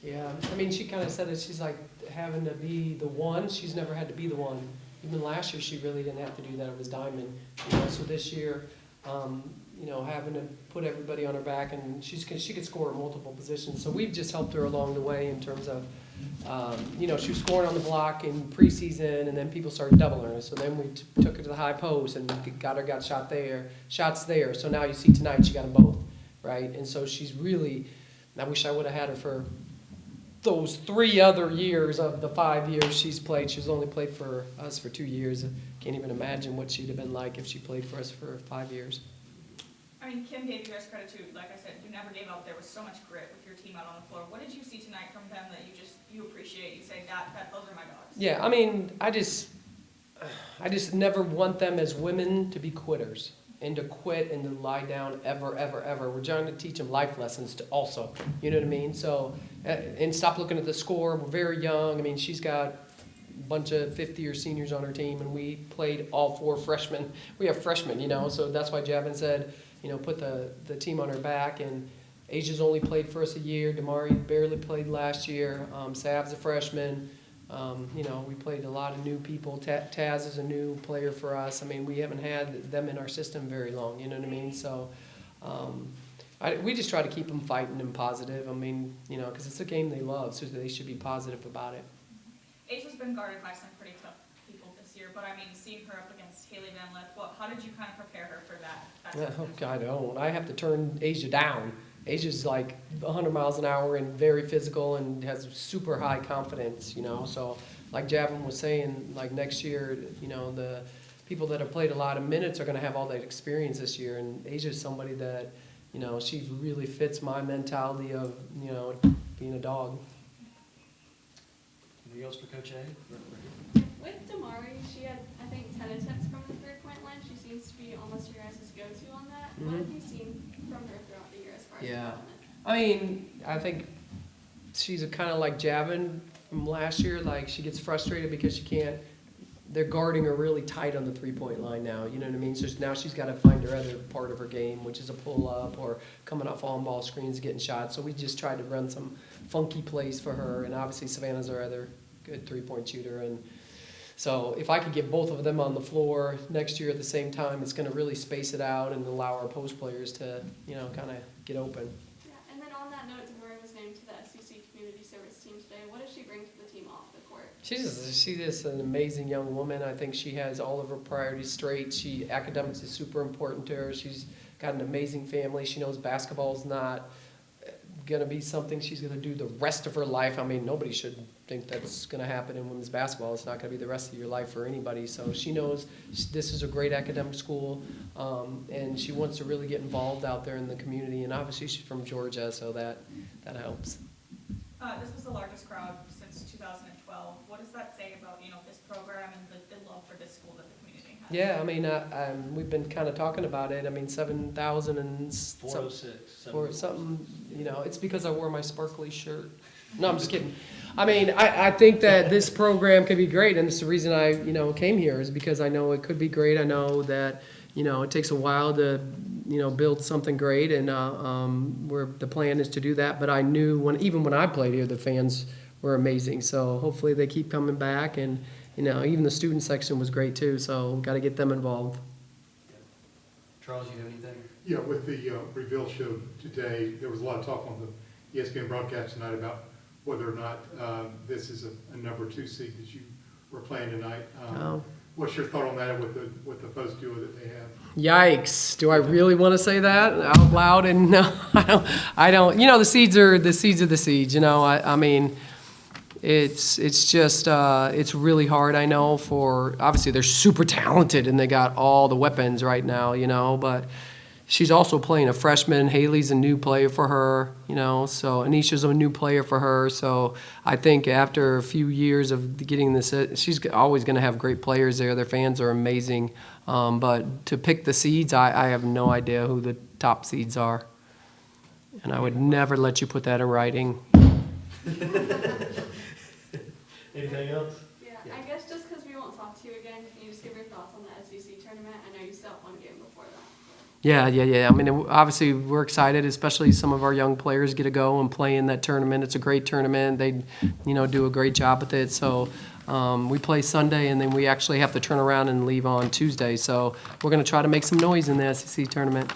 Yeah, I mean, she kind of said that she's like having to be the one. She's never had to be the one. Even last year, she really didn't have to do that. It was Diamond. So this year, having to put everybody on her back, and she could score at multiple positions. So we've just helped her along the way in terms of, she was scoring on the block in preseason, and then people started doubling her. So then we took her to the high post and got shots there. So now you see tonight she got them both, right? And so she's really. I wish I would have had her for those 3 other years of the 5 years she's played. She's only played for us for 2 years. Can't even imagine what she'd have been like if she played for us for 5 years. I mean, Kim gave you guys credit too. Like I said, you never gave up. There was so much grit with your team out on the floor. What did you see tonight from them that you appreciate? You say that those are my dogs. Yeah, I mean, I just never want them as women to be quitters and to quit and to lie down ever, ever, ever. We're trying to teach them life lessons to also, you know what I mean? So, and stop looking at the score. We're very young. I mean, she's got a bunch of fifth-year seniors on her team, and we played all 4 freshmen. We have freshmen, so that's why Javin said, put the team on her back. And Asia's only played for us a year. Damari barely played last year. Sav's a freshman. We played a lot of new people. Taz is a new player for us. I mean, we haven't had them in our system very long, you know what I mean? So we just try to keep them fighting and positive. I mean, because it's a game they love, so they should be positive about it. Asia's been guarded by some pretty tough people this year, but I mean, seeing her up against Haley Van Lith, how did you kind of prepare her for that? Oh, God, I don't. I have to turn Asia down. Asia's like 100 miles an hour and very physical and has super high confidence, So like Javin was saying, like next year, the people that have played a lot of minutes are going to have all that experience this year. And Asia's somebody that, she really fits my mentality of, being a dog. Anything else for Coach A? With Damari, she had, I think, 10 attempts from the three-point line. She seems to be almost your guys' go-to on that. Mm-hmm. What have you seen from her throughout the year as far as development? I mean, I think she's kind of like Javin from last year. Like, she gets frustrated because they're guarding her really tight on the three-point line now, you know what I mean? So now she's got to find her other part of her game, which is a pull-up or coming off on-ball screens, getting shots. So we just tried to run some funky plays for her, and obviously Savannah's our other good three-point shooter. And so if I could get both of them on the floor next year at the same time, it's going to really space it out and allow our post players to, kind of get open. Yeah, and then on that note, Damari was named to the SEC Community Service Team today. What does she bring to the team off the court? She's just an amazing young woman. I think she has all of her priorities straight. Academics is super important to her. She's got an amazing family. She knows basketball's not going to be something she's going to do the rest of her life. I mean, nobody should think that's going to happen in women's basketball. It's not going to be the rest of your life for anybody. So she knows this is a great academic school, and she wants to really get involved out there in the community. And obviously she's from Georgia, so that helps. This was the largest crowd since 2012. What does that say about this program and the love for this school that the community has? Yeah, I mean, we've been kind of talking about it. I mean, 7,000 and 406. or something. It's because I wore my sparkly shirt. No, I'm just kidding. I mean, I think that this program could be great, and it's the reason I came here is because I know it could be great. I know that it takes a while to build something great, and the plan is to do that. But I knew even when I played here, the fans were amazing. So hopefully they keep coming back, and even the student section was great too. So got to get them involved. Charles, you have anything? Yeah, with the reveal show today, there was a lot of talk on the ESPN broadcast tonight about whether or not this is a number 2 seed that you were playing tonight. What's your thought on that with the post duo that they have? Yikes! Do I really want to say that out loud? And no, I don't. The seeds are the seeds. I mean, it's just it's really hard. I know obviously they're super talented and they got all the weapons right now. But she's also playing a freshman. Haley's a new player for her, so Anisha's a new player for her. So I think after a few years of getting this, she's always going to have great players there. Their fans are amazing. But to pick the seeds, I have no idea who the top seeds are. And I would never let you put that in writing. Anything else? Yeah, I guess just because we won't talk to you again, can you just give your thoughts on the SEC tournament? I know you still have one game before that. Yeah. I mean, obviously, we're excited, especially some of our young players get to go and play in that tournament. It's a great tournament. They, do a great job with it. So we play Sunday, and then we actually have to turn around and leave on Tuesday. So we're going to try to make some noise in the SEC tournament.